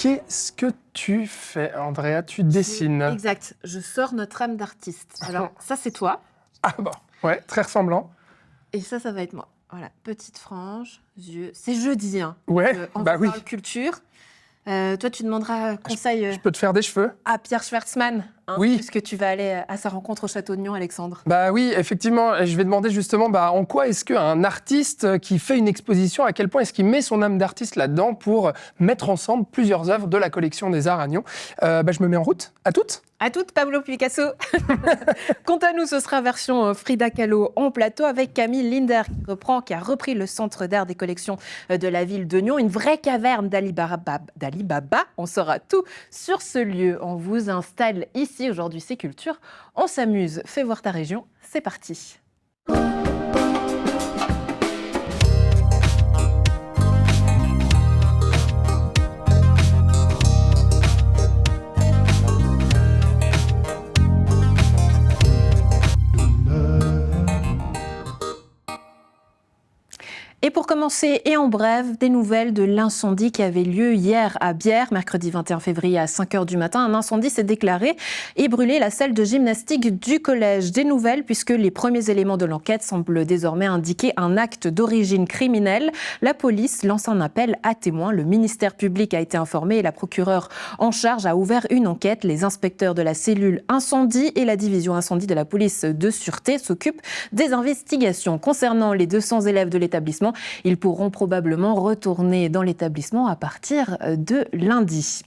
Qu'est-ce que tu fais, Andrea? Tu dessines. Exact. Je sors notre âme d'artiste. Alors, ça, c'est toi. Ah bon, ouais, très ressemblant. Et ça va être moi. Voilà, petite frange, yeux. C'est jeudi, hein. Ouais, On bah oui. parle culture. Toi, tu demanderas conseil Je peux te faire des cheveux? à Pierre Schwartzmann, hein, Oui. puisque tu vas aller à sa rencontre au Château de Nion, Alexandre. Bah oui, effectivement, je vais demander justement en quoi est-ce qu'un artiste qui fait une exposition, à quel point est-ce qu'il met son âme d'artiste là-dedans pour mettre ensemble plusieurs œuvres de la collection des Arts à Nyon. Je me mets en route. À toutes. À toutes, Pablo Picasso. Quant à nous, ce sera version Frida Kahlo en plateau avec Camille Linder qui a repris le centre d'art des collections de la ville de Nyon. Une vraie caverne d'Ali Baba. On saura tout sur ce lieu. On vous installe ici. Aujourd'hui, c'est culture. On s'amuse. Fais voir ta région. C'est parti. Et pour commencer, et en bref, des nouvelles de l'incendie qui avait lieu hier à Bière, mercredi 21 février à 5h du matin. Un incendie s'est déclaré et brûlé la salle de gymnastique du collège. Des nouvelles puisque les premiers éléments de l'enquête semblent désormais indiquer un acte d'origine criminelle. La police lance un appel à témoins. Le ministère public a été informé et la procureure en charge a ouvert une enquête. Les inspecteurs de la cellule incendie et la division incendie de la police de sûreté s'occupent des investigations. Concernant les 200 élèves de l'établissement, ils pourront probablement retourner dans l'établissement à partir de lundi.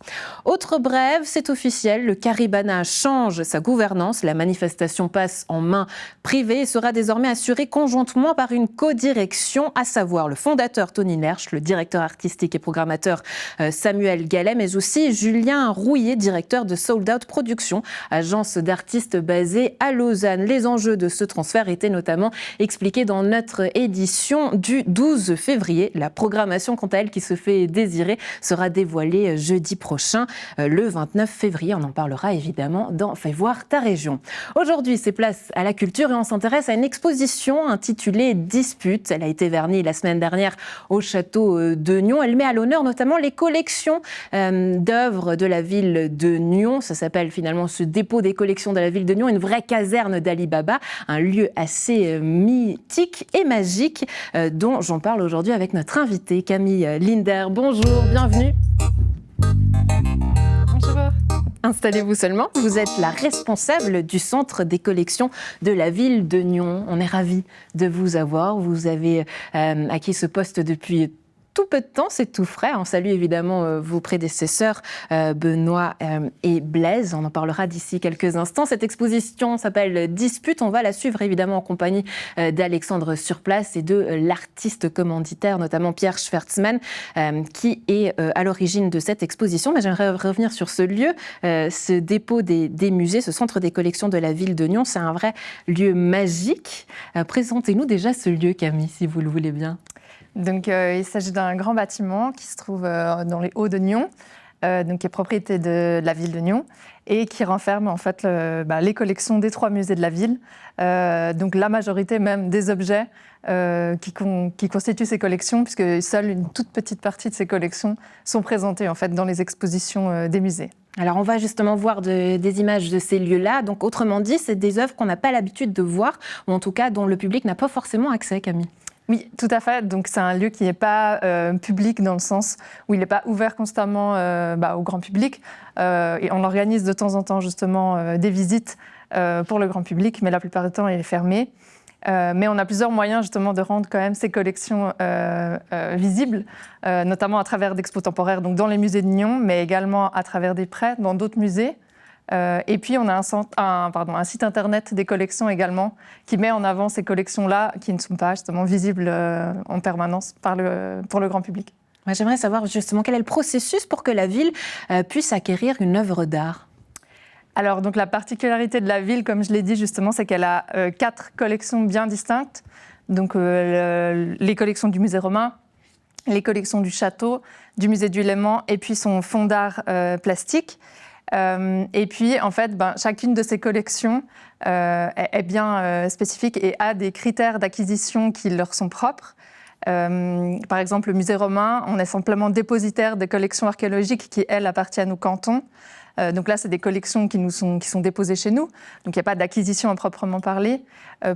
Autre brève, c'est officiel, le Caribana change sa gouvernance. La manifestation passe en main privée et sera désormais assurée conjointement par une codirection, à savoir le fondateur Tony Lerche, le directeur artistique et programmateur Samuel Gallet, mais aussi Julien Rouillet, directeur de Sold Out Productions, agence d'artistes basée à Lausanne. Les enjeux de ce transfert étaient notamment expliqués dans notre édition du 12 février. La programmation, quant à elle, qui se fait désirer, sera dévoilée jeudi prochain, le 29 février. On en parlera évidemment dans Fais voir ta région. Aujourd'hui, c'est place à la culture et on s'intéresse à une exposition intitulée Dispute. Elle a été vernie la semaine dernière au château de Nyon. Elle met à l'honneur notamment les collections d'œuvres de la ville de Nyon. Ça s'appelle finalement ce dépôt des collections de la ville de Nyon, une vraie caserne d'Ali Baba, un lieu assez mythique et magique dont j'en parle aujourd'hui avec notre invitée Camille Linder. Bonjour, bienvenue. Bonjour. Installez-vous seulement. Vous êtes la responsable du centre des collections de la ville de Nyon. On est ravis de vous avoir. Vous avez acquis ce poste depuis tout peu de temps, c'est tout frais. On salue évidemment vos prédécesseurs, Benoît et Blaise. On en parlera d'ici quelques instants. Cette exposition s'appelle Dispute. On va la suivre évidemment en compagnie d'Alexandre sur place et de l'artiste commanditaire, notamment Pierre Schwartzmann, qui est à l'origine de cette exposition. Mais j'aimerais revenir sur ce lieu, ce dépôt des musées, ce centre des collections de la ville de Nyon. C'est un vrai lieu magique. Présentez-nous déjà ce lieu, Camille, si vous le voulez bien. Donc, il s'agit d'un grand bâtiment qui se trouve dans les Hauts de Nyon, donc qui est propriété de la ville de Nyon et qui renferme en fait les collections des 3 musées de la ville. Donc la majorité même des objets qui constituent ces collections, puisque seule une toute petite partie de ces collections sont présentées en fait dans les expositions des musées. Alors, on va justement voir des images de ces lieux-là. Donc, autrement dit, c'est des œuvres qu'on n'a pas l'habitude de voir, ou en tout cas dont le public n'a pas forcément accès, Camille. Oui, tout à fait. Donc, c'est un lieu qui n'est pas public dans le sens où il n'est pas ouvert constamment au grand public. Et on organise de temps en temps, justement, des visites pour le grand public, mais la plupart du temps, il est fermé. Mais on a plusieurs moyens, justement, de rendre quand même ces collections visibles, notamment à travers d'expos temporaires, donc dans les musées de Nyon, mais également à travers des prêts dans d'autres musées. Et puis, on a un site internet des collections également qui met en avant ces collections-là qui ne sont pas justement visibles en permanence pour le grand public. Moi, j'aimerais savoir justement quel est le processus pour que la ville puisse acquérir une œuvre d'art. Alors, donc, la particularité de la ville, comme je l'ai dit justement, c'est qu'elle a 4 collections bien distinctes. Donc, les collections du musée romain, les collections du château, du musée du Léman et puis son fonds d'art plastique. Et puis, en fait, chacune de ces collections est bien spécifique et a des critères d'acquisition qui leur sont propres. Par exemple, le musée romain, on est simplement dépositaire des collections archéologiques qui, elles, appartiennent au canton. Donc là, c'est des collections qui sont déposées chez nous. Donc il n'y a pas d'acquisition à proprement parler.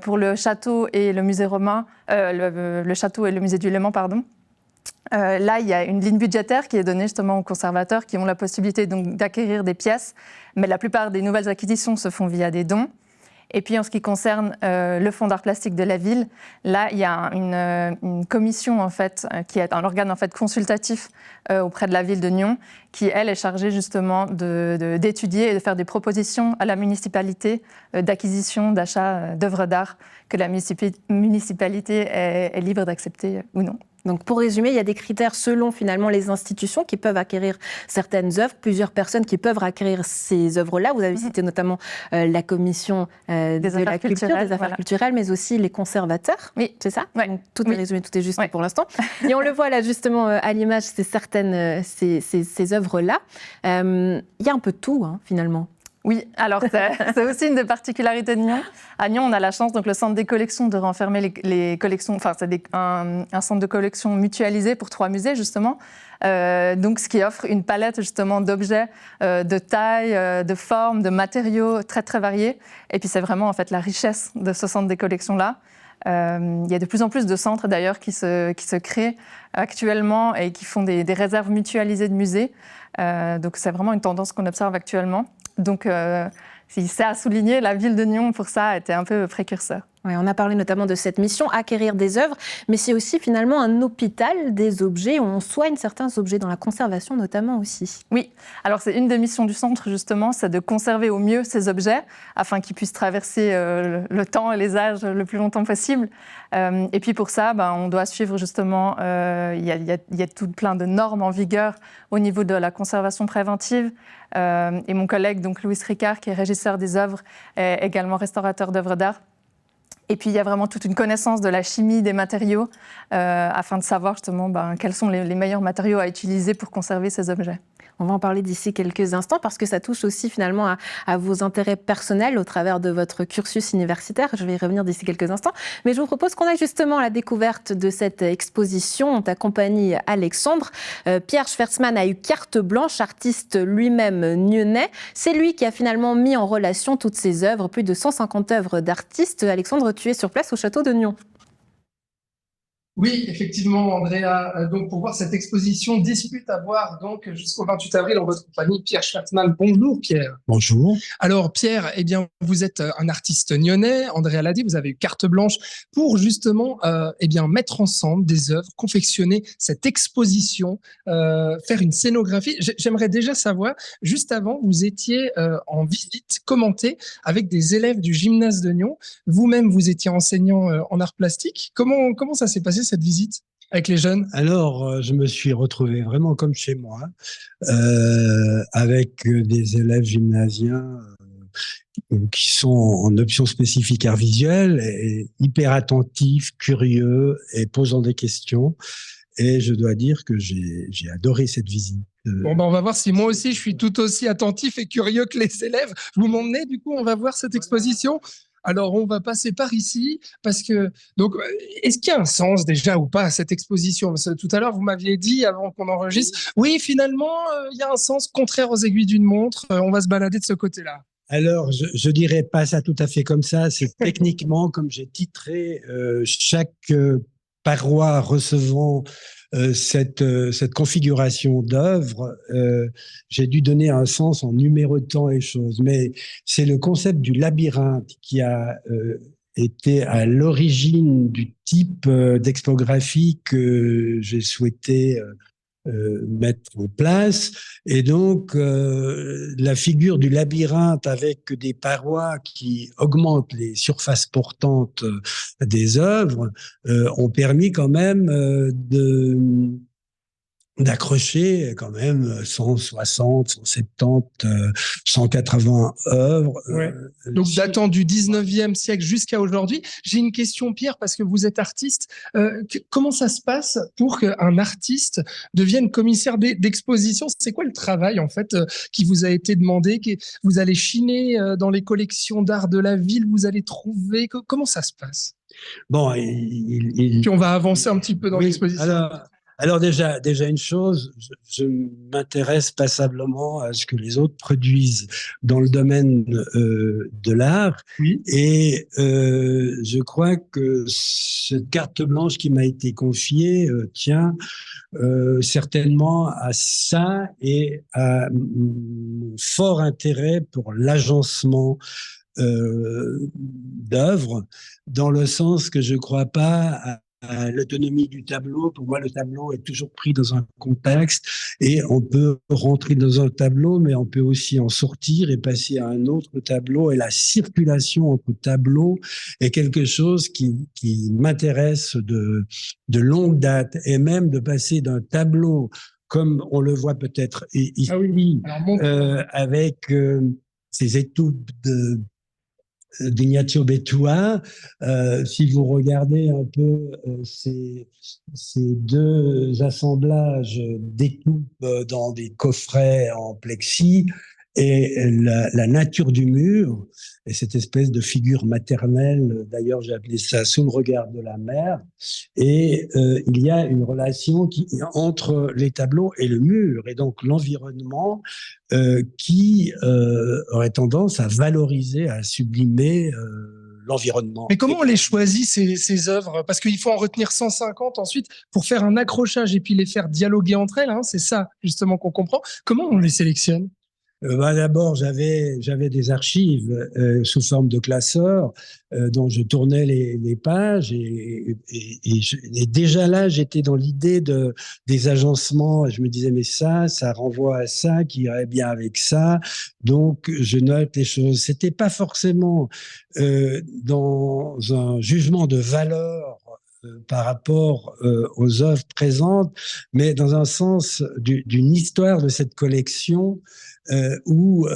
Pour le château et le musée romain, le château et le musée du Léman, pardon. Là, il y a une ligne budgétaire qui est donnée justement aux conservateurs qui ont la possibilité donc d'acquérir des pièces, mais la plupart des nouvelles acquisitions se font via des dons. Et puis en ce qui concerne le fonds d'art plastique de la ville, là il y a une commission en fait qui est un organe en fait consultatif auprès de la ville de Nyon, qui elle est chargée justement d'étudier et de faire des propositions à la municipalité d'acquisition, d'achat d'œuvres d'art que la municipalité est libre d'accepter ou non. Donc pour résumer, il y a des critères selon finalement les institutions qui peuvent acquérir certaines œuvres, plusieurs personnes qui peuvent acquérir ces œuvres-là. Vous avez cité notamment la commission de la culture, des affaires culturelles, mais aussi les conservateurs. Oui, c'est ça. Ouais. Donc, tout est résumé, tout est juste pour l'instant. Et on le voit là justement à l'image, c'est certaines ces œuvres-là. Il y a un peu de tout finalement. Oui, alors c'est aussi une des particularités de Nyon. À Nyon, on a la chance, donc le centre des collections, de renfermer les collections, enfin c'est un centre de collection mutualisé pour 3 musées justement, donc ce qui offre une palette justement d'objets, de taille, de formes, de matériaux très très variés. Et puis c'est vraiment en fait la richesse de ce centre des collections-là. Il y a de plus en plus de centres d'ailleurs qui se créent actuellement et qui font des réserves mutualisées de musées. Donc c'est vraiment une tendance qu'on observe actuellement. Donc, c'est à souligner, la ville de Nyon, pour ça, était un peu précurseur. Oui, on a parlé notamment de cette mission, acquérir des œuvres, mais c'est aussi finalement un hôpital des objets où on soigne certains objets, dans la conservation notamment aussi. Oui, alors c'est une des missions du centre justement, c'est de conserver au mieux ces objets afin qu'ils puissent traverser le temps et les âges le plus longtemps possible. Et puis pour ça, on doit suivre justement, il y a tout plein de normes en vigueur au niveau de la conservation préventive. Et mon collègue, donc Louis Ricard, qui est régisseur des œuvres, est également restaurateur d'œuvres d'art. Et puis, il y a vraiment toute une connaissance de la chimie des matériaux afin de savoir justement quels sont les meilleurs matériaux à utiliser pour conserver ces objets. On va en parler d'ici quelques instants parce que ça touche aussi finalement à vos intérêts personnels au travers de votre cursus universitaire. Je vais y revenir d'ici quelques instants. Mais je vous propose qu'on aille justement à la découverte de cette exposition. On t'accompagne Alexandre. Pierre Schwerzmann a eu carte blanche, artiste lui-même nyonnais. C'est lui qui a finalement mis en relation toutes ses œuvres, plus de 150 œuvres d'artistes. Alexandre, tu es sur place au château de Nyon. Oui, effectivement, Andrea. Donc, pour voir cette exposition Dispute à voir donc jusqu'au 28 avril en votre compagnie, Pierre Schwerzmann. Bonjour, Pierre. Bonjour. Alors, Pierre, eh bien, vous êtes un artiste nyonnais. Andrea l'a dit, vous avez eu carte blanche pour justement, mettre ensemble des œuvres, confectionner cette exposition, faire une scénographie. J'aimerais déjà savoir, juste avant, vous étiez en visite commentée avec des élèves du gymnase de Nyon. Vous-même, vous étiez enseignant en art plastique. Comment ça s'est passé cette visite avec les jeunes? Alors, je me suis retrouvé vraiment comme chez moi, avec des élèves gymnasiens qui sont en option spécifique art visuel, et hyper attentifs, curieux et posant des questions. Et je dois dire que j'ai adoré cette visite. Bon, on va voir si moi aussi je suis tout aussi attentif et curieux que les élèves. Vous m'emmenez, du coup, on va voir cette exposition. Alors, on va passer par ici parce que, donc, est-ce qu'il y a un sens déjà ou pas à cette exposition? Parce que tout à l'heure, vous m'aviez dit avant qu'on enregistre, oui, finalement, il y a un sens contraire aux aiguilles d'une montre. On va se balader de ce côté-là. Alors, je dirais pas ça tout à fait comme ça. C'est techniquement, comme j'ai titré, chaque paroi recevant cette configuration d'œuvre, j'ai dû donner un sens en numérotant les choses. Mais c'est le concept du labyrinthe qui a été à l'origine du type d'expographie que j'ai souhaité mettre en place. Et donc, la figure du labyrinthe avec des parois qui augmentent les surfaces portantes des œuvres ont permis quand même d'accrocher quand même 160, 170, 180 œuvres. Ouais. Donc datant du 19e siècle jusqu'à aujourd'hui. J'ai une question, Pierre, parce que vous êtes artiste. Comment ça se passe pour qu'un artiste devienne commissaire d'exposition? C'est quoi le travail en fait qui vous a été demandé? Vous allez chiner dans les collections d'art de la ville, vous allez trouver... Comment ça se passe? Bon, Puis on va avancer un petit peu dans l'exposition. Alors déjà une chose, je m'intéresse passablement à ce que les autres produisent dans le domaine de l'art. Oui. Et je crois que cette carte blanche qui m'a été confiée tient certainement à ça et à mon fort intérêt pour l'agencement d'œuvres, dans le sens que je ne crois pas à l'autonomie du tableau. Pour moi, le tableau est toujours pris dans un contexte et on peut rentrer dans un tableau, mais on peut aussi en sortir et passer à un autre tableau. Et la circulation entre tableaux est quelque chose qui m'intéresse de longue date, et même de passer d'un tableau, comme on le voit peut-être ici, avec ces étoupes d'Ignacio Betua. Si vous regardez un peu ces deux assemblages d'étoupes dans des coffrets en plexi, et la nature du mur, et cette espèce de figure maternelle, d'ailleurs j'ai appelé ça sous le regard de la mère, et il y a une relation entre les tableaux et le mur, et donc l'environnement qui aurait tendance à valoriser, à sublimer l'environnement. Mais comment on les choisit, ces œuvres? Parce qu'il faut en retenir 150 ensuite pour faire un accrochage et puis les faire dialoguer entre elles, hein, c'est ça justement qu'on comprend. Comment on les sélectionne? D'abord, j'avais des archives sous forme de classeurs dont je tournais les pages et déjà là, j'étais dans l'idée des agencements. Je me disais, mais ça renvoie à ça qui irait bien avec ça. Donc, je note les choses. C'était pas forcément dans un jugement de valeur par rapport aux œuvres présentes, mais dans un sens d'une histoire de cette collection où,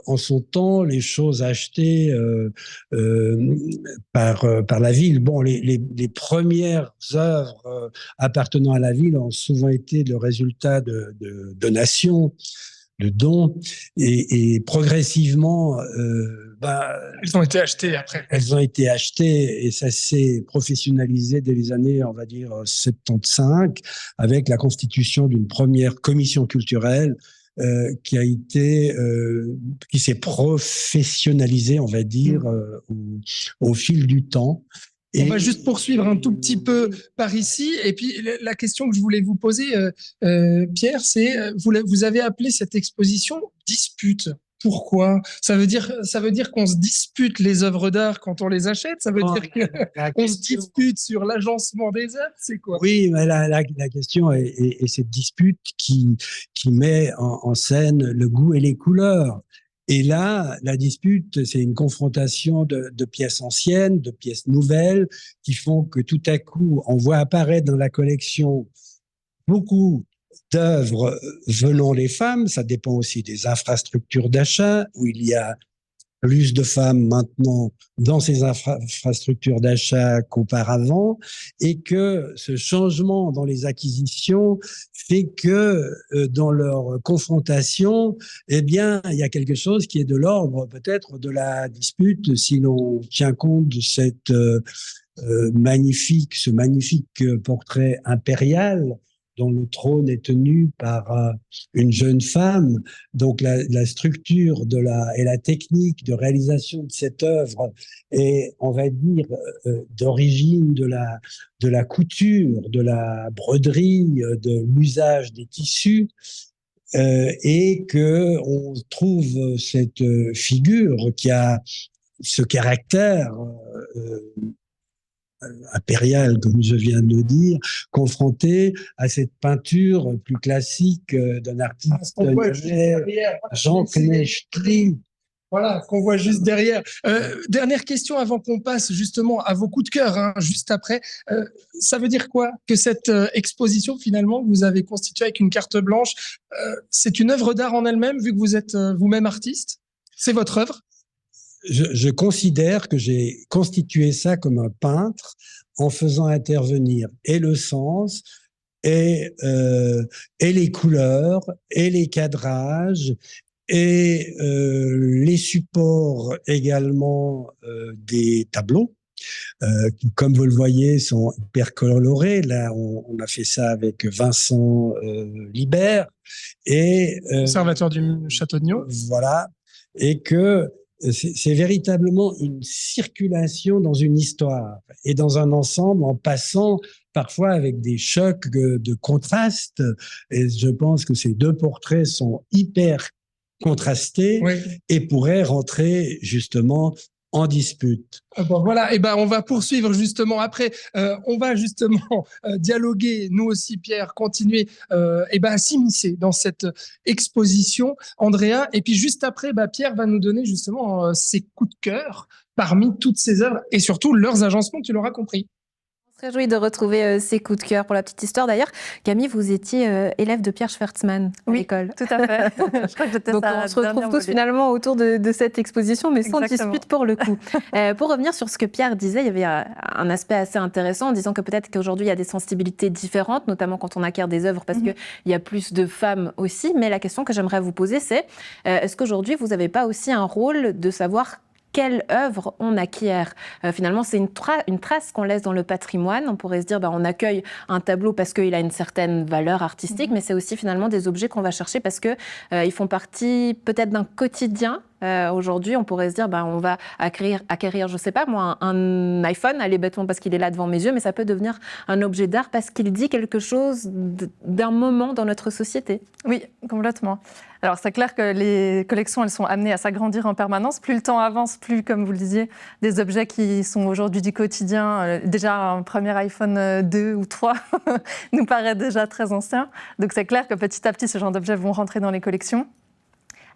en son temps, les choses achetées par la ville, bon, les premières œuvres appartenant à la ville ont souvent été le résultat de donations, de dons, et progressivement, elles ont été achetées après. Elles ont été achetées et ça s'est professionnalisé dès les années, on va dire, 75, avec la constitution d'une première commission culturelle qui s'est professionnalisée, on va dire, au fil du temps. On va juste poursuivre un tout petit peu par ici. Et puis, la question que je voulais vous poser, Pierre, c'est, vous avez appelé cette exposition « Dispute ». Pourquoi? Ça veut dire qu'on se dispute les œuvres d'art quand on les achète? Ça veut dire qu'on se dispute sur l'agencement des œuvres? C'est quoi? Oui, mais la question est cette dispute qui met en scène le goût et les couleurs. Et là, la dispute, c'est une confrontation de pièces anciennes, de pièces nouvelles, qui font que tout à coup, on voit apparaître dans la collection beaucoup d'œuvres venant des femmes. Ça dépend aussi des infrastructures d'achat, où il y a plus de femmes maintenant dans ces infrastructures d'achat qu'auparavant, et que ce changement dans les acquisitions fait que dans leur confrontation, eh bien, il y a quelque chose qui est de l'ordre peut-être de la dispute, si l'on tient compte de cette ce magnifique portrait impérial dont le trône est tenu par une jeune femme. Donc la structure et la technique de réalisation de cette œuvre est, on va dire, d'origine de la couture, de la broderie, de l'usage des tissus, et que on trouve cette figure qui a ce caractère impérial, comme je viens de le dire, confronté à cette peinture plus classique d'un artiste Jean Knechtry, Voilà, qu'on voit juste derrière. Dernière question avant qu'on passe justement à vos coups de cœur, hein, juste après. Ça veut dire quoi que cette exposition finalement que vous avez constituée avec une carte blanche, c'est une œuvre d'art en elle-même vu que vous êtes vous-même artiste? C'est votre œuvre? Je considère que j'ai constitué ça comme un peintre en faisant intervenir et le sens et les couleurs et les cadrages et les supports également des tableaux qui, comme vous le voyez, sont hyper colorés. Là, on a fait ça avec Vincent Libert et Conservateur du château de Niaux. voilà, et que c'est véritablement une circulation dans une histoire et dans un ensemble en passant parfois avec des chocs de contraste. Et je pense que ces deux portraits sont hyper contrastés Oui. et pourraient rentrer justement en dispute. Bon, voilà, et ben on va poursuivre justement après. On va justement dialoguer, nous aussi, Pierre, continuer et ben à s'immiscer dans cette exposition, Andrea. Et puis juste après, Pierre va nous donner justement ses coups de cœur parmi toutes ces œuvres et surtout leurs agencements. Tu l'auras compris. On se réjouit de retrouver ces coups de cœur. Pour la petite histoire d'ailleurs, Camille, vous étiez élève de Pierre Schwartzmann à l'école. Tout à fait. Je crois que j'étais Donc on se retrouve tous finalement autour de cette exposition, mais sans dispute pour le coup. Pour revenir sur ce que Pierre disait, il y avait un aspect assez intéressant en disant que peut-être qu'aujourd'hui il y a des sensibilités différentes, notamment quand on acquiert des œuvres parce qu'il y a plus de femmes aussi. Mais la question que j'aimerais vous poser, c'est est-ce qu'aujourd'hui vous n'avez pas aussi un rôle de savoir quelle œuvre on acquiert. Finalement, c'est une trace qu'on laisse dans le patrimoine. On pourrait se dire, on accueille un tableau parce qu'il a une certaine valeur artistique, mais c'est aussi finalement des objets qu'on va chercher parce qu'ils font partie peut-être d'un quotidien. Aujourd'hui, on pourrait se dire, on va acquérir, je sais pas moi, un iPhone, allez bêtement parce qu'il est là devant mes yeux, mais ça peut devenir un objet d'art parce qu'il dit quelque chose d'un moment dans notre société. Oui, complètement. Alors c'est clair que les collections, elles sont amenées à s'agrandir en permanence. Plus le temps avance, plus, comme vous le disiez, des objets qui sont aujourd'hui du quotidien, déjà un premier iPhone 2 ou 3 nous paraît déjà très ancien. Donc c'est clair que petit à petit, ce genre d'objets vont rentrer dans les collections.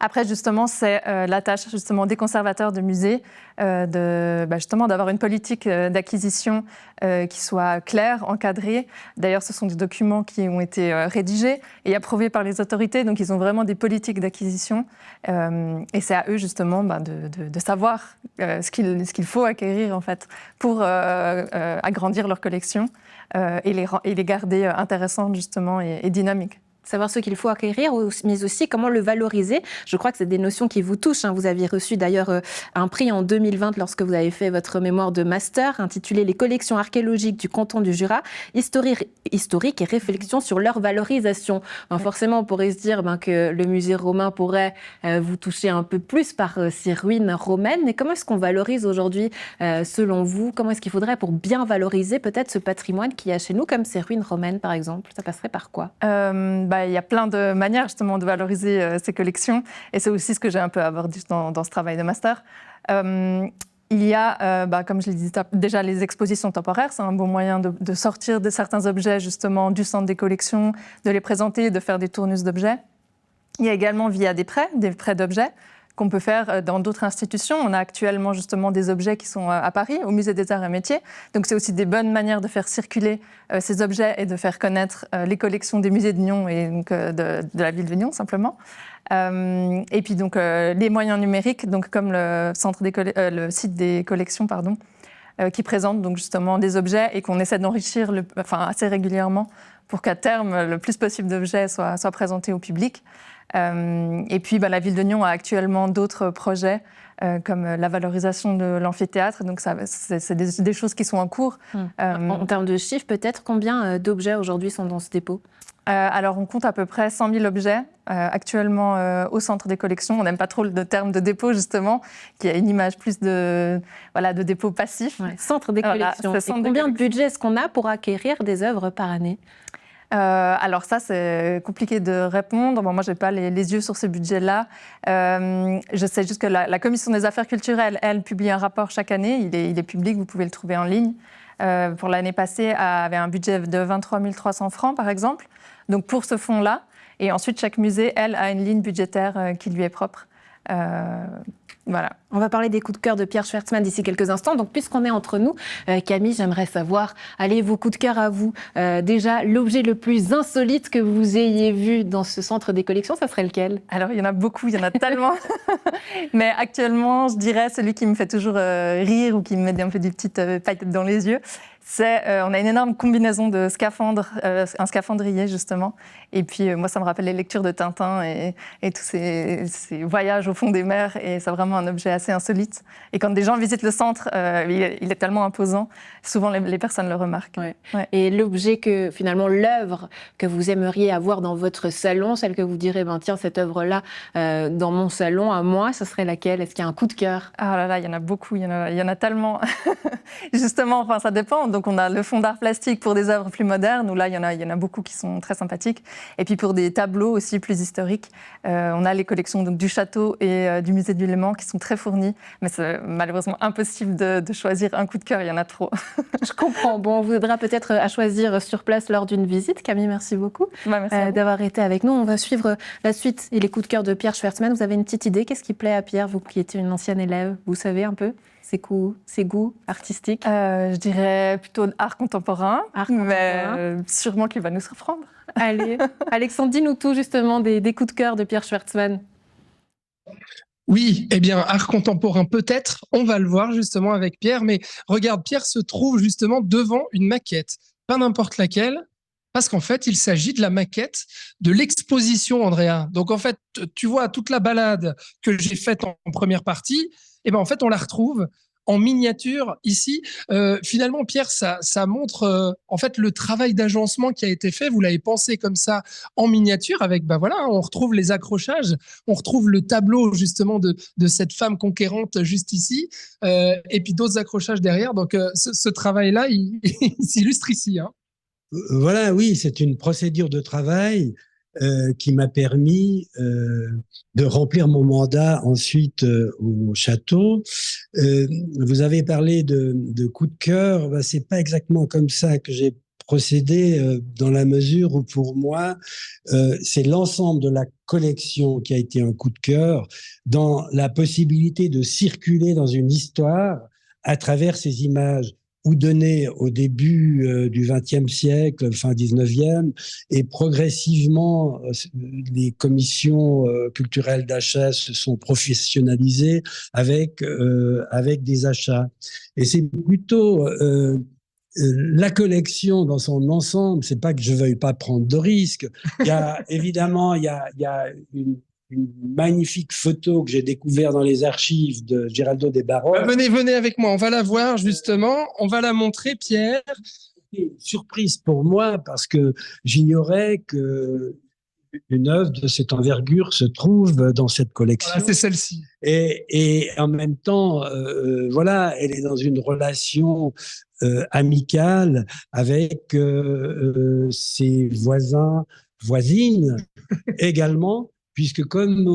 Après, justement, c'est la tâche justement des conservateurs de musées justement d'avoir une politique d'acquisition qui soit claire, encadrée. D'ailleurs, ce sont des documents qui ont été rédigés et approuvés par les autorités, donc ils ont vraiment des politiques d'acquisition. Et c'est à eux justement de savoir ce qu'il faut acquérir en fait pour agrandir leur collection et les garder intéressantes justement et dynamiques. Savoir ce qu'il faut acquérir, mais aussi comment le valoriser. Je crois que c'est des notions qui vous touchent. Vous aviez reçu d'ailleurs un prix en 2020 lorsque vous avez fait votre mémoire de master intitulé « Les collections archéologiques du canton du Jura, historiques et réflexions sur leur valorisation ». Forcément, on pourrait se dire que le musée romain pourrait vous toucher un peu plus par ces ruines romaines. Mais comment est-ce qu'on valorise aujourd'hui, selon vous? Comment est-ce qu'il faudrait pour bien valoriser peut-être ce patrimoine qu'il y a chez nous, comme ces ruines romaines par exemple? Ça passerait par quoi? Il y a plein de manières justement de valoriser ces collections et c'est aussi ce que j'ai un peu abordé dans ce travail de master. Il y a, comme je l'ai dit déjà, les expositions temporaires. C'est un bon moyen de sortir de certains objets justement du centre des collections, de les présenter, de faire des tournus d'objets. Il y a également via des prêts d'objets qu'on peut faire dans d'autres institutions. On a actuellement justement des objets qui sont à Paris, au Musée des Arts et Métiers. Donc c'est aussi des bonnes manières de faire circuler ces objets et de faire connaître les collections des musées de Nyon et donc, de la ville de Nyon simplement. Et puis donc les moyens numériques, donc comme le site des collections, qui présente donc justement des objets et qu'on essaie d'enrichir assez régulièrement pour qu'à terme le plus possible d'objets soient présentés au public. Et puis la ville de Nyon a actuellement d'autres projets comme la valorisation de l'amphithéâtre. Donc c'est des choses qui sont en cours. En termes de chiffres, peut-être, combien d'objets aujourd'hui sont dans ce dépôt? Alors on compte à peu près 100 000 objets actuellement au centre des collections. On n'aime pas trop le terme de dépôt justement, qui a une image plus de dépôt passif. Centre des collections. Et combien de budget est-ce qu'on a pour acquérir des œuvres par année? Alors ça, c'est compliqué de répondre. Moi, je n'ai pas les yeux sur ce budget-là. Je sais juste que la Commission des affaires culturelles, elle, publie un rapport chaque année. Il est public, vous pouvez le trouver en ligne. Pour l'année passée, avait un budget de 23 300 francs, par exemple. Donc pour ce fonds-là. Et ensuite, chaque musée, elle, a une ligne budgétaire qui lui est propre. Voilà. On va parler des coups de cœur de Pierre Schwartzmann d'ici quelques instants. Donc, puisqu'on est entre nous, Camille, j'aimerais savoir, allez, vos coups de cœur à vous. Déjà, l'objet le plus insolite que vous ayez vu dans ce centre des collections, ça serait lequel? Alors, il y en a beaucoup, il y en a tellement. Mais actuellement, je dirais celui qui me fait toujours rire ou qui me met un peu des petites paillettes dans les yeux. On a une énorme combinaison de scaphandres, un scaphandrier justement. Et puis moi, ça me rappelle les lectures de Tintin et tous ces voyages au fond des mers. Et c'est vraiment un objet assez insolite. Et quand des gens visitent le centre, il est tellement imposant. Souvent, les personnes le remarquent. Ouais. Ouais. Et l'objet que, finalement, l'œuvre que vous aimeriez avoir dans votre salon, celle que vous direz, ben tiens, cette œuvre-là, dans mon salon, à moi, ce serait laquelle? Est-ce qu'il y a un coup de cœur? Ah là là, il y en a beaucoup, il y en a tellement. Justement, enfin, ça dépend. Donc, on a le fond d'art plastique pour des œuvres plus modernes, où là, il y en a beaucoup qui sont très sympathiques. Et puis, pour des tableaux aussi plus historiques, on a les collections donc, du château et du musée du Léman qui sont très fournies. Mais c'est malheureusement impossible de choisir un coup de cœur, il y en a trop. Je comprends. Bon, on vous aidera peut-être à choisir sur place lors d'une visite. Camille, merci beaucoup Merci d'avoir été avec nous. On va suivre la suite et les coups de cœur de Pierre Schwartzmann. Vous avez une petite idée? Qu'est-ce qui plaît à Pierre, vous qui étiez une ancienne élève? Vous savez un peu ses goûts artistiques? Je dirais plutôt art contemporain, mais contemporain. sûrement qu'il va nous surprendre. Allez, Alexandre, dis-nous tout justement des coups de cœur de Pierre Schwartzmann. Oui, eh bien, art contemporain peut-être, on va le voir justement avec Pierre, mais regarde, Pierre se trouve justement devant une maquette, pas n'importe laquelle, parce qu'en fait, il s'agit de la maquette de l'exposition, Andrea. Donc en fait, tu vois, toute la balade que j'ai faite en première partie, eh ben en fait, on la retrouve en miniature ici. Finalement, Pierre, ça montre en fait le travail d'agencement qui a été fait. Vous l'avez pensé comme ça en miniature avec, bah voilà, on retrouve les accrochages, on retrouve le tableau justement de cette femme conquérante juste ici, et puis d'autres accrochages derrière. Donc ce travail-là, il s'illustre ici, hein. Voilà, oui, c'est une procédure de travail qui m'a permis de remplir mon mandat ensuite au château. Vous avez parlé de coup de cœur, ben, c'est pas exactement comme ça que j'ai procédé dans la mesure où pour moi, c'est l'ensemble de la collection qui a été un coup de cœur dans la possibilité de circuler dans une histoire à travers ces images ou donné au début du XXe siècle, fin XIXe, et progressivement, les commissions culturelles d'achat se sont professionnalisées avec des achats. Et c'est plutôt la collection dans son ensemble. C'est pas que je veuille pas prendre de risques. Il y a évidemment, il y a une magnifique photo que j'ai découvert dans les archives de Geraldo de Barros. Venez avec moi, on va la voir justement, on va la montrer, Pierre. Surprise pour moi parce que j'ignorais que une œuvre de cette envergure se trouve dans cette collection. Voilà, c'est celle-ci. Et en même temps, voilà, elle est dans une relation amicale avec ses voisins, voisines également. Puisque comme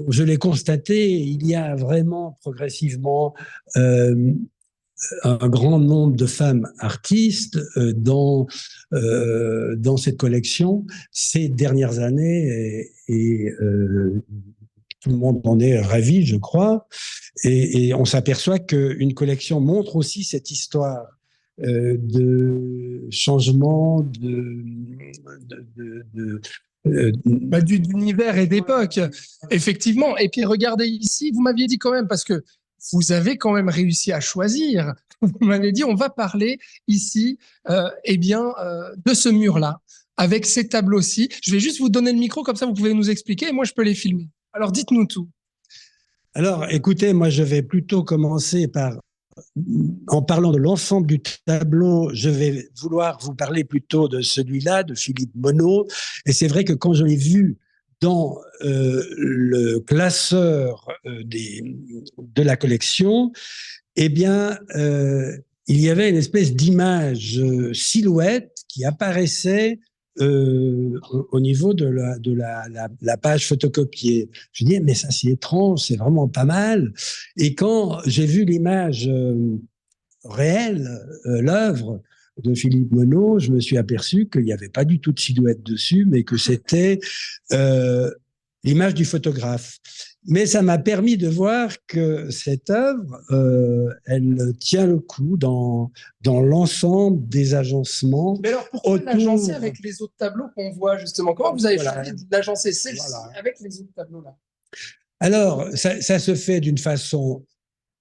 je l'ai constaté, il y a vraiment progressivement un grand nombre de femmes artistes dans cette collection ces dernières années et tout le monde en est ravi, je crois. Et on s'aperçoit qu'une collection montre aussi cette histoire de changement, d'univers et d'époque, effectivement. Et puis regardez ici, vous m'aviez dit quand même, parce que vous avez quand même réussi à choisir, vous m'avez dit on va parler ici de ce mur-là, avec ces tableaux-ci. Je vais juste vous donner le micro, comme ça vous pouvez nous expliquer, et moi je peux les filmer. Alors dites-nous tout. Alors écoutez, moi je vais plutôt commencer en parlant de l'ensemble du tableau, je vais vouloir vous parler plutôt de celui-là, de Philippe Monod. Et c'est vrai que quand je l'ai vu dans le classeur de la collection, eh bien, il y avait une espèce d'image silhouette qui apparaissait au niveau de la page photocopiée. Je dis, mais ça c'est étrange, c'est vraiment pas mal. Et quand j'ai vu l'image réelle, l'œuvre de Philippe Monod, je me suis aperçu qu'il n'y avait pas du tout de silhouette dessus, mais que c'était l'image du photographe. Mais ça m'a permis de voir que cette œuvre, elle tient le coup dans l'ensemble des agencements. Mais alors, pourquoi l'agencer avec les autres tableaux qu'on voit, justement? Comment vous avez choisi d'agencer celle-ci avec les autres tableaux-là? Alors, ça se fait d'une façon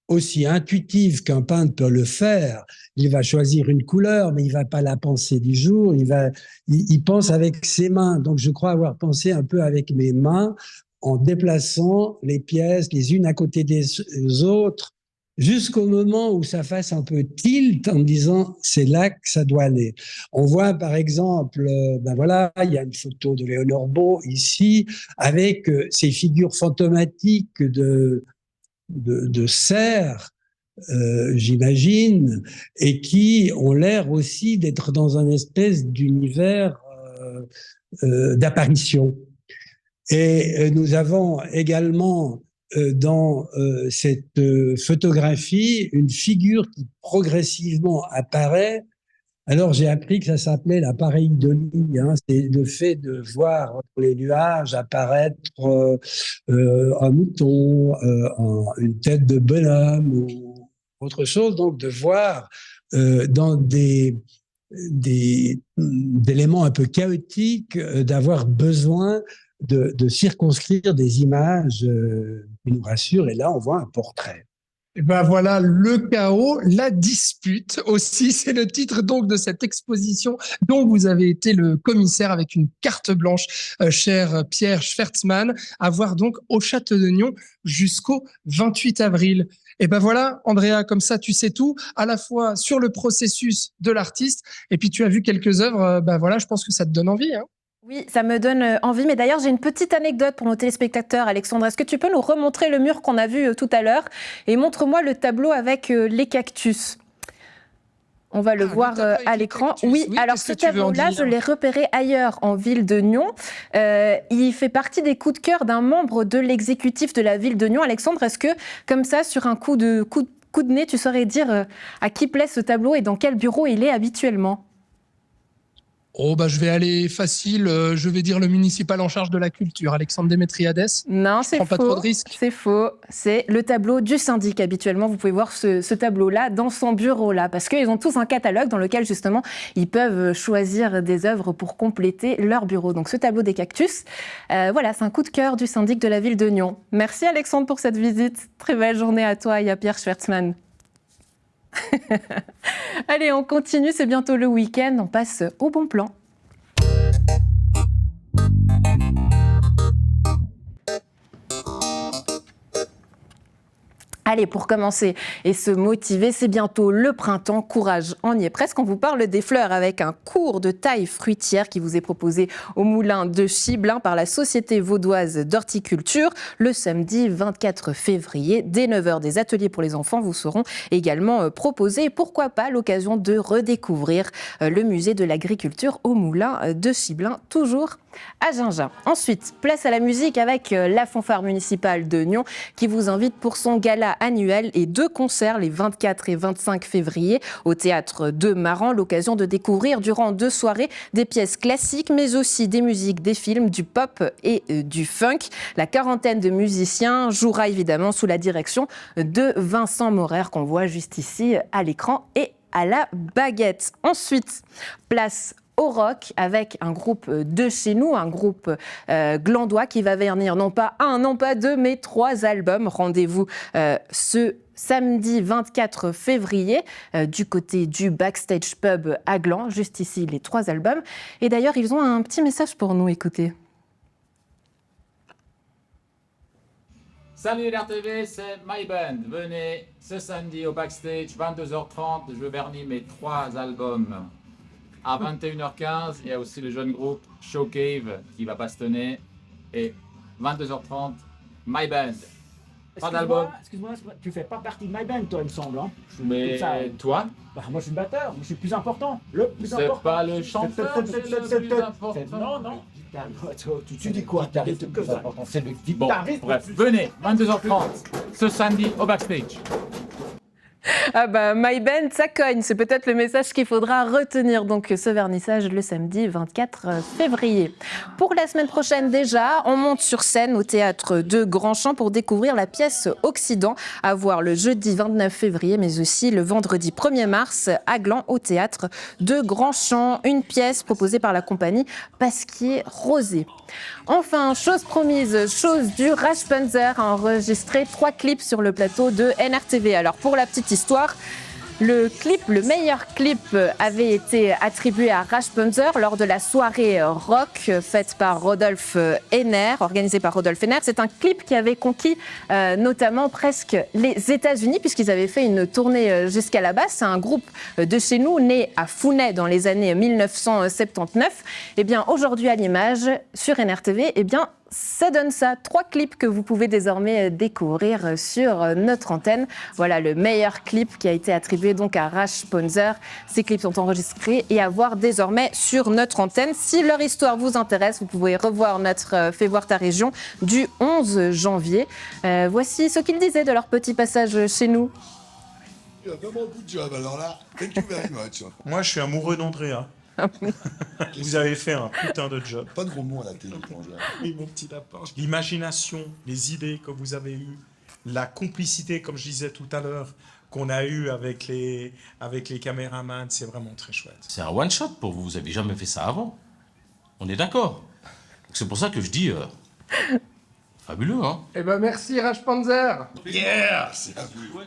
aussi intuitive qu'un peintre peut le faire. Il va choisir une couleur, mais il va pas la penser du jour. Il pense avec ses mains. Donc, je crois avoir pensé un peu avec mes mains en déplaçant les pièces les unes à côté des autres jusqu'au moment où ça fasse un peu tilt en me disant c'est là que ça doit aller. On voit par exemple, ben voilà, il y a une photo de Léonore Beau ici avec ces figures fantomatiques de cerfs, j'imagine, et qui ont l'air aussi d'être dans un espèce d'univers d'apparition. Et nous avons également dans cette photographie une figure qui progressivement apparaît. Alors j'ai appris que ça s'appelait la pareidolie, hein. C'est le fait de voir entre les nuages apparaître un mouton, une tête de bonhomme ou autre chose, donc de voir dans des éléments un peu chaotiques, d'avoir besoin de circonscrire des images qui nous rassurent. Et là, on voit un portrait. Et ben voilà, le chaos, la dispute aussi, c'est le titre donc de cette exposition dont vous avez été le commissaire avec une carte blanche, cher Pierre Schwertzmann, à voir donc au Château de Nion jusqu'au 28 avril. Et ben voilà, Andrea, comme ça tu sais tout, à la fois sur le processus de l'artiste, et puis tu as vu quelques œuvres, ben voilà, je pense que ça te donne envie, hein. Oui, ça me donne envie. Mais d'ailleurs, j'ai une petite anecdote pour nos téléspectateurs. Alexandre, est-ce que tu peux nous remontrer le mur qu'on a vu tout à l'heure? Et montre-moi le tableau avec les cactus. On va le voir à l'écran. Oui, alors ce tableau-là, je l'ai repéré ailleurs en ville de Nyon. Il fait partie des coups de cœur d'un membre de l'exécutif de la ville de Nyon. Alexandre, est-ce que, comme ça, sur un coup de nez, tu saurais dire à qui plaît ce tableau et dans quel bureau il est habituellement? Oh, bah, je vais aller facile. Je vais dire le municipal en charge de la culture, Alexandre Démétriades. Non, c'est faux. Pas trop de risques. C'est faux. C'est le tableau du syndic. Habituellement, vous pouvez voir ce tableau-là dans son bureau-là, parce qu'ils ont tous un catalogue dans lequel, justement, ils peuvent choisir des œuvres pour compléter leur bureau. Donc, ce tableau des cactus, voilà, c'est un coup de cœur du syndic de la ville de Nyon. Merci, Alexandre, pour cette visite. Très belle journée à toi et à Pierre Schwertzmann. Allez, on continue, c'est bientôt le week-end, on passe au bon plan. Allez, pour commencer et se motiver, c'est bientôt le printemps. Courage, on y est presque. On vous parle des fleurs avec un cours de taille fruitière qui vous est proposé au moulin de Chibelin par la Société vaudoise d'horticulture le samedi 24 février. Dès 9h, des ateliers pour les enfants vous seront également proposés. Pourquoi pas l'occasion de redécouvrir le musée de l'agriculture au moulin de Chibelin, toujours à Gingin. Ensuite, place à la musique avec la fanfare municipale de Nyon qui vous invite pour son gala annuel et 2 concerts les 24 et 25 février au théâtre de Maran. L'occasion de découvrir durant 2 soirées des pièces classiques mais aussi des musiques, des films, du pop et du funk. La quarantaine de musiciens jouera évidemment sous la direction de Vincent Maurer qu'on voit juste ici à l'écran et à la baguette. Ensuite, place au rock avec un groupe de chez nous, un groupe glandois qui va venir non pas 1, non pas 2, mais 3 albums. Rendez-vous ce samedi 24 février du côté du Backstage Pub à Gland, juste ici les 3 albums. Et d'ailleurs, ils ont un petit message pour nous, écoutez. Salut l'RTV, c'est My Band. Venez ce samedi au Backstage, 22h30, je vernis mes 3 albums. À 21h15, il y a aussi le jeune groupe Showcave qui va bastonner. Et 22h30, My Band. Pas d'album. Excuse-moi, tu fais pas partie de My Band, toi, il me semble. Hein. Mais toi? Bah, moi, je suis le batteur, je suis le plus important. Le plus important. C'est pas le chanteur, c'est le plus important. Non, non. Tu dis quoi? T'arrives que ça. C'est le guitariste. Bon, bref, venez, 22h30, ce samedi au Backstage. Ah bah, My Band, ça cogne. C'est peut-être le message qu'il faudra retenir. Donc, ce vernissage le samedi 24 février. Pour la semaine prochaine déjà, on monte sur scène au théâtre de Grandchamp pour découvrir la pièce Occident, à voir le jeudi 29 février, mais aussi le vendredi 1er mars à Gland au théâtre de Grandchamp. Une pièce proposée par la compagnie Pasquier-Rosé. Enfin, chose promise, chose due, Rasppenzer a enregistré 3 clips sur le plateau de NRTV. Alors, pour la petite histoire, le meilleur clip avait été attribué à Rasppenzer lors de la soirée rock faite par Rodolphe Henner, organisée par Rodolphe Henner. C'est un clip qui avait conquis notamment presque les États-Unis puisqu'ils avaient fait une tournée jusqu'à la base. C'est un groupe de chez nous, né à Founet dans les années 1979. Eh bien, aujourd'hui à l'image, sur NRTV, eh bien, ça donne ça. 3 clips que vous pouvez désormais découvrir sur notre antenne. Voilà le meilleur clip qui a été attribué donc à Rasppenzer. Ces clips sont enregistrés et à voir désormais sur notre antenne. Si leur histoire vous intéresse, vous pouvez revoir notre Fais voir ta région du 11 janvier. Voici ce qu'ils disaient de leur petit passage chez nous. Il a vraiment un good job, alors là, thank you very much. Moi, je suis amoureux d'Andrea. Vous avez fait un putain de job. Pas de gros mots à la télé, Angela. Oui, mon petit lapin. L'imagination, les idées que vous avez eues, la complicité, comme je disais tout à l'heure, qu'on a eue avec les caméramans, c'est vraiment très chouette. C'est un one-shot pour vous, vous n'avez jamais fait ça avant. On est d'accord. C'est pour ça que je dis... fabuleux, hein. Eh ben merci Rasppenzer. Yeah, c'est à vous.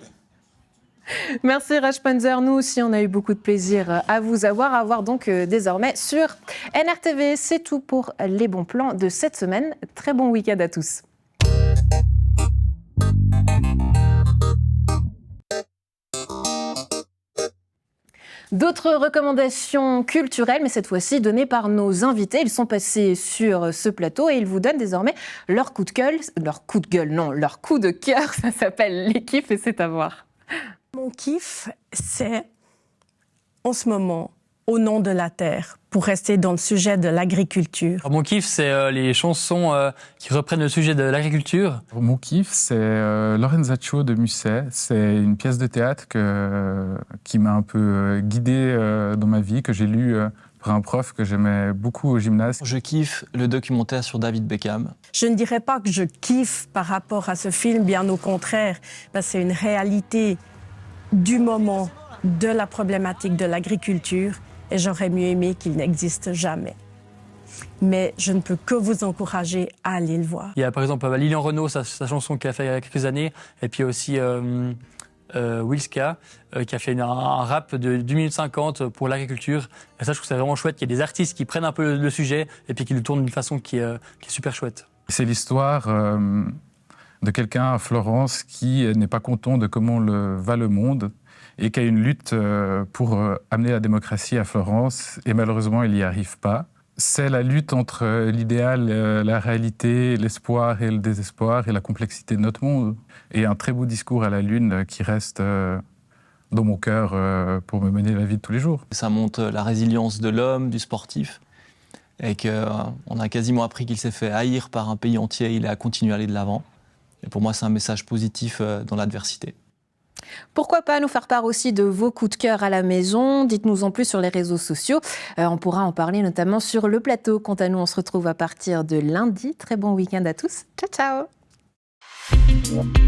Merci Rasppenzer, nous aussi on a eu beaucoup de plaisir à vous avoir donc désormais sur NRTV. C'est tout pour les bons plans de cette semaine. Très bon week-end à tous. D'autres recommandations culturelles, mais cette fois-ci données par nos invités. Ils sont passés sur ce plateau et ils vous donnent désormais leur coup de cœur. Ça s'appelle Les Kiffs et c'est à voir. Mon kiff, c'est en ce moment, Au nom de la terre, pour rester dans le sujet de l'agriculture. Alors, mon kiff, c'est les chansons qui reprennent le sujet de l'agriculture. Mon kiff, c'est Lorenzaccio de Musset. C'est une pièce de théâtre qui m'a un peu guidé dans ma vie, que j'ai lu par un prof que j'aimais beaucoup au gymnase. Je kiffe le documentaire sur David Beckham. Je ne dirais pas que je kiffe par rapport à ce film, bien au contraire. C'est une réalité du moment de la problématique de l'agriculture et j'aurais mieux aimé qu'il n'existe jamais. Mais je ne peux que vous encourager à aller le voir. Il y a par exemple Lilian Renaud, sa chanson qu'il a fait il y a quelques années, et puis aussi Wilska qui a fait un rap de 2 minutes 50 pour l'agriculture. Et ça, je trouve que c'est vraiment chouette. Il y a des artistes qui prennent un peu le sujet et puis qui le tournent d'une façon qui est super chouette. C'est l'histoire de quelqu'un à Florence qui n'est pas content de comment va le monde et qui a une lutte pour amener la démocratie à Florence, et malheureusement, il n'y arrive pas. C'est la lutte entre l'idéal, la réalité, l'espoir et le désespoir, et la complexité de notre monde. Et un très beau discours à la Lune qui reste dans mon cœur pour me mener la vie de tous les jours. Ça montre la résilience de l'homme, du sportif, et qu'on a quasiment appris qu'il s'est fait haïr par un pays entier, il a continué à aller de l'avant. Et pour moi, c'est un message positif dans l'adversité. Pourquoi pas nous faire part aussi de vos coups de cœur à la maison. Dites-nous en plus sur les réseaux sociaux. On pourra en parler notamment sur le plateau. Quant à nous, on se retrouve à partir de lundi. Très bon week-end à tous. Ciao, ciao.